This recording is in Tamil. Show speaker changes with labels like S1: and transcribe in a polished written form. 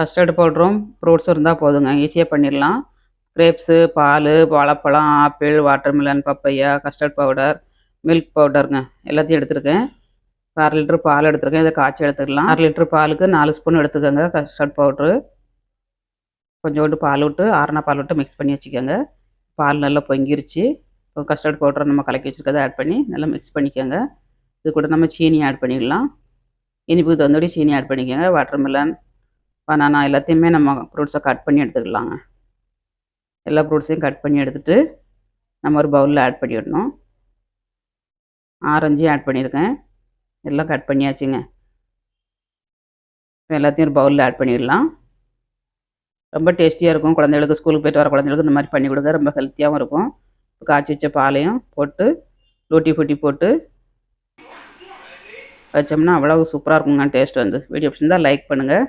S1: கஸ்டர்டு பவுடரும், ஃப்ரூட்ஸும் இருந்தா போதுங்க. ஈஸியா பண்ணிடலாம். கிரேப்ஸு, பாலு, வாழைப்பழம், apple, watermelon, papaya, custard powder, milk பவுடருங்க. எல்லாத்தையும் எடுத்துருக்கேன். 1/2 லிட்டர் பால் எடுத்துருக்கேன். இத காய்ச்சி எடுத்துக்கலாம். 1/2 லிட்டர் பாலுக்கு 4 ஸ்பூன் எடுத்துக்கோங்க கஸ்டர்ட் பவுட்ரு. கொஞ்சோண்டு பால் விட்டு, ஆறுன பால் விட்டு மிக்ஸ் பண்ணி வச்சுக்கோங்க. பால் நல்லா பொங்கிருச்சு. இப்போ கஸ்டர்ட் பவுடரை நம்ம கலக்கி வச்சுருக்கத ஆட் பண்ணி நல்லா மிக்ஸ் பண்ணிக்கோங்க. இது கூட நம்ம சீனி ஆட் பண்ணிடலாம். இனிப்புக்கு தகுந்தபடி சீனி ஆட் பண்ணிக்கோங்க. வாட்டர்மெலன், பனானா எல்லாத்தையுமே நம்ம ஃப்ரூட்ஸை கட் பண்ணி எடுத்துக்கலாங்க. எல்லா ஃப்ரூட்ஸையும் கட் பண்ணி எடுத்துட்டு நம்ம ஒரு பவுலில் ஆட் பண்ணிடணும். ஆரஞ்சையும் ஆட் பண்ணியிருக்கேன். எல்லாம் கட் பண்ணியாச்சுங்க. இப்போ எல்லாத்தையும் ஒரு பவுலில் ஆட் பண்ணிடலாம். ரொம்ப டேஸ்டியாக இருக்கும். குழந்தைகளுக்கு ஸ்கூலுக்கு போயிட்டு வர குழந்தைகளுக்கு இந்த மாதிரி பண்ணி கொடுங்க. ரொம்ப ஹெல்த்தியாகவும் இருக்கும். காய்ச்சி வச்ச பாலையும் போட்டு டூட்டி ஃப்ரூட்டி போட்டு வச்சோம்னா அவ்வளோ சூப்பராக இருக்குங்க டேஸ்ட் வந்து. வீடியோ பிடிச்சிருந்தா லைக் பண்ணுங்கள்.